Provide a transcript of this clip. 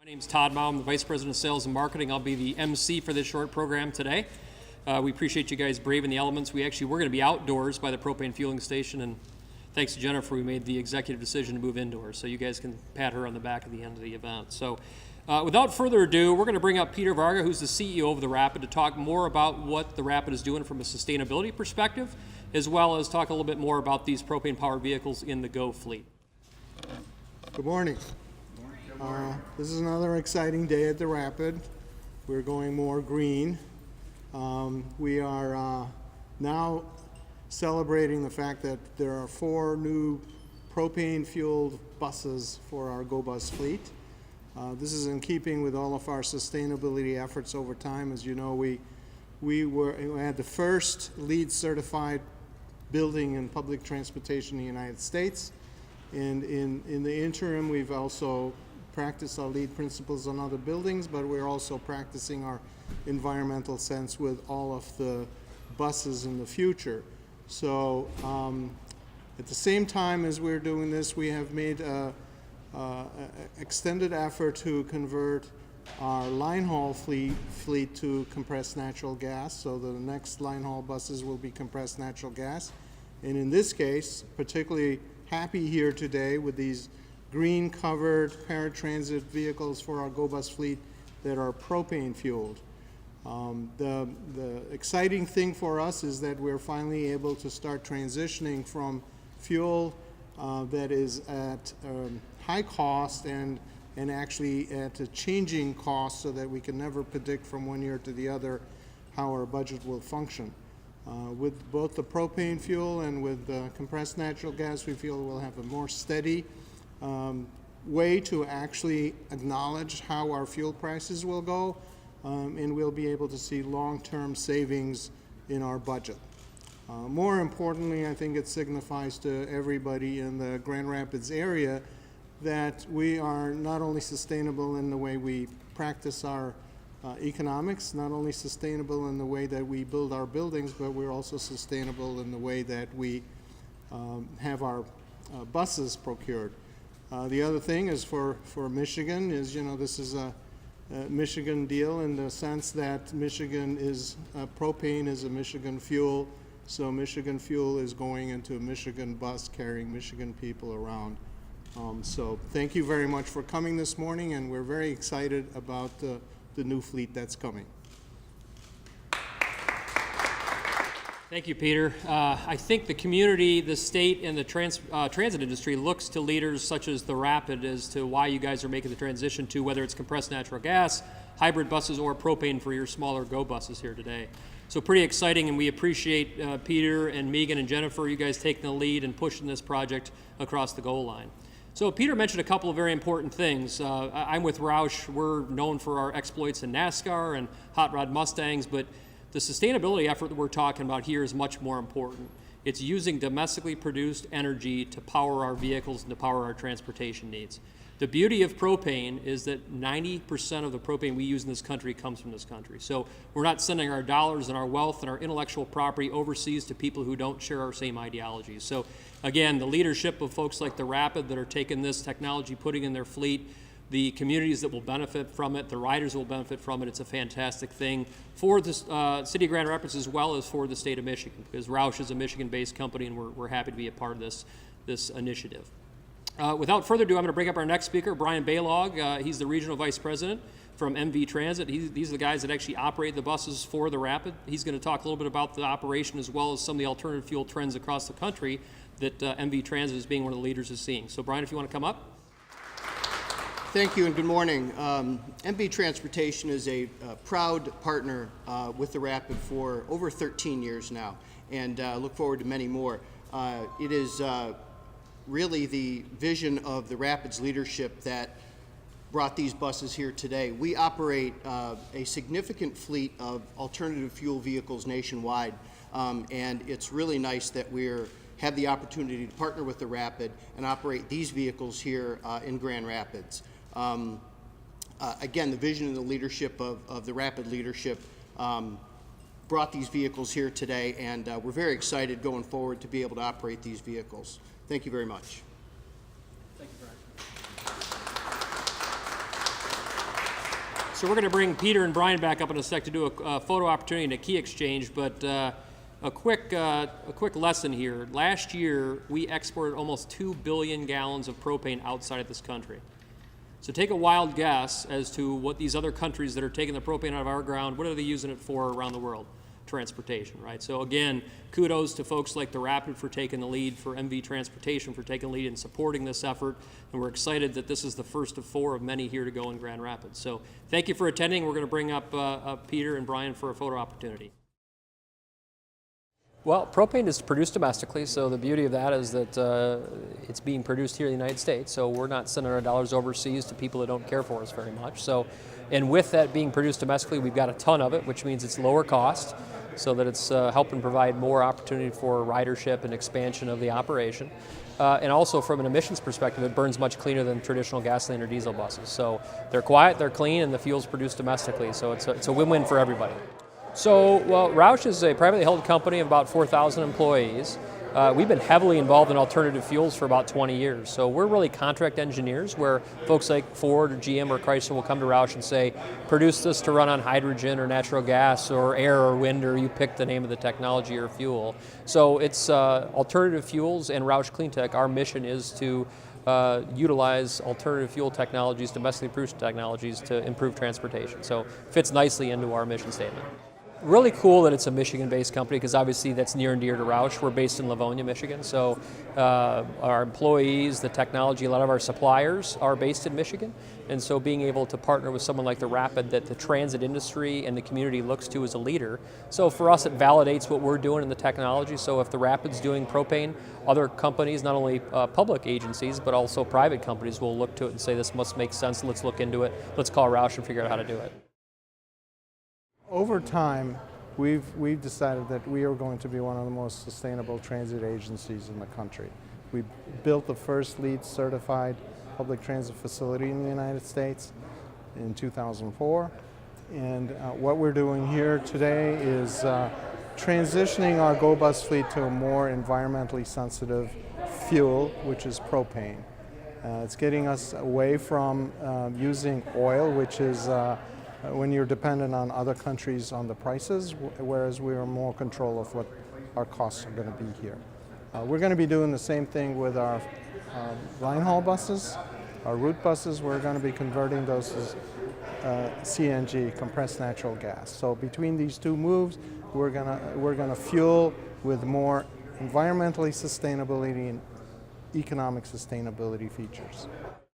My name's Todd Mouw. I'm the Vice President of Sales and Marketing. I'll be the MC for this short program today. We appreciate you guys braving the elements. We're going to be outdoors by the propane fueling station, and thanks to Jennifer, we made the executive decision to move indoors, so you guys can pat her on the back at the end of the event. So without further ado, we're going to bring up Peter Varga, who's the CEO of the Rapid, to talk more about what the Rapid is doing from a sustainability perspective, as well as talk a little bit more about these propane-powered vehicles in the Go fleet. Good morning. This is another exciting day at the Rapid. We're going more green. We are now celebrating the fact that there are 4 new propane-fueled buses for our Go Bus fleet. This is in keeping with all of our sustainability efforts over time. As you know, we had the first LEED certified building in public transportation in the United States. And in the interim, we've also practiced our LEED principles on other buildings, but we're also practicing our environmental sense with all of the buses in the future. So at the same time as we're doing this, we have made an extended effort to convert our line haul fleet to compressed natural gas. So the next line haul buses will be compressed natural gas. And in this case, particularly happy here today with these green covered paratransit vehicles for our Go Bus fleet that are propane fueled. The exciting thing for us is that we're finally able to start transitioning from fuel that is at high cost and actually at a changing cost, so that we can never predict from one year to the other how our budget will function. With both the propane fuel and with compressed natural gas, we feel we'll have a more steady way to actually acknowledge how our fuel prices will go, and we'll be able to see long-term savings in our budget. More importantly, I think it signifies to everybody in the Grand Rapids area that we are not only sustainable in the way we practice our economics, not only sustainable in the way that we build our buildings, but we're also sustainable in the way that we have our buses procured. The other thing is for Michigan is, this is a Michigan deal in the sense that Michigan is, propane is a Michigan fuel, so Michigan fuel is going into a Michigan bus carrying Michigan people around. So thank you very much for coming this morning, and we're very excited about the new fleet that's coming. Thank you, Peter. I think the community, the state, and the transit industry looks to leaders such as the Rapid as to why you guys are making the transition to whether it's compressed natural gas, hybrid buses, or propane for your smaller Go buses here today. So pretty exciting, and we appreciate Peter and Megan and Jennifer, you guys taking the lead and pushing this project across the goal line. So Peter mentioned a couple of very important things. I'm with ROUSH. We're known for our exploits in NASCAR and hot rod Mustangs, but the sustainability effort that we're talking about here is much more important. It's using domestically produced energy to power our vehicles and to power our transportation needs. The beauty of propane is that 90% of the propane we use in this country comes from this country. So we're not sending our dollars and our wealth and our intellectual property overseas to people who don't share our same ideologies. So again, the leadership of folks like the Rapid that are taking this technology, putting in their fleet, the communities that will benefit from it, the riders will benefit from it. It's a fantastic thing for the city of Grand Rapids as well as for the state of Michigan, because ROUSH is a Michigan-based company, and we're happy to be a part of this initiative. Without further ado, I'm going to bring up our next speaker, Brian Balogh. He's the Regional Vice President from MV Transit. These are the guys that actually operate the buses for the Rapid. He's going to talk a little bit about the operation as well as some of the alternative fuel trends across the country that MV Transit is being one of the leaders is seeing. So Brian, if you want to come up. Thank you and good morning. MV Transportation is a proud partner with the Rapid for over 13 years now, and look forward to many more. It is really the vision of the Rapid's leadership that brought these buses here today. We operate a significant fleet of alternative fuel vehicles nationwide, and it's really nice that we have the opportunity to partner with the Rapid and operate these vehicles here in Grand Rapids. Again, the vision and the leadership of the Rapid leadership brought these vehicles here today, and we're very excited going forward to be able to operate these vehicles. Thank you very much. Thank you, Brian. So we're going to bring Peter and Brian back up in a sec to do a photo opportunity and a key exchange, but a quick lesson here. Last year, we exported almost 2 billion gallons of propane outside of this country. So take a wild guess as to what these other countries that are taking the propane out of our ground, what are they using it for around the world? Transportation, right? So again, kudos to folks like the Rapid for taking the lead, for MV Transportation for taking the lead and supporting this effort, and we're excited that this is the first of 4 of many here to go in Grand Rapids. So thank you for attending. We're going to bring up Peter and Brian for a photo opportunity. Well, propane is produced domestically, so the beauty of that is that it's being produced here in the United States, so we're not sending our dollars overseas to people that don't care for us very much. So, and with that being produced domestically, we've got a ton of it, which means it's lower cost, so that it's helping provide more opportunity for ridership and expansion of the operation. And also from an emissions perspective, it burns much cleaner than traditional gasoline or diesel buses. So they're quiet, they're clean, and the fuel's produced domestically, so it's a win-win for everybody. So, well, ROUSH is a privately held company of about 4,000 employees. We've been heavily involved in alternative fuels for about 20 years. So we're really contract engineers where folks like Ford or GM or Chrysler will come to ROUSH and say, produce this to run on hydrogen or natural gas or air or wind, or you pick the name of the technology or fuel. So it's alternative fuels and ROUSH Cleantech. Our mission is to utilize alternative fuel technologies, domestically produced technologies to improve transportation. So it fits nicely into our mission statement. Really cool that it's a Michigan-based company because obviously that's near and dear to ROUSH. We're based in Livonia, Michigan, so our employees, the technology, a lot of our suppliers are based in Michigan, and so being able to partner with someone like the Rapid that the transit industry and the community looks to as a leader. So for us, it validates what we're doing in the technology. So if the Rapid's doing propane, other companies, not only public agencies, but also private companies will look to it and say this must make sense, let's look into it, let's call ROUSH and figure out how to do it. Over time, we've decided that we are going to be one of the most sustainable transit agencies in the country. We built the first LEED certified public transit facility in the United States in 2004. And what we're doing here today is transitioning our Go Bus fleet to a more environmentally sensitive fuel, which is propane. It's getting us away from using oil, which is when you're dependent on other countries on the prices, whereas we are more control of what our costs are going to be here. We're going to be doing the same thing with our line haul buses, our route buses. We're going to be converting those to CNG, compressed natural gas. So between these two moves, we're going to fuel with more environmentally sustainability and economic sustainability features.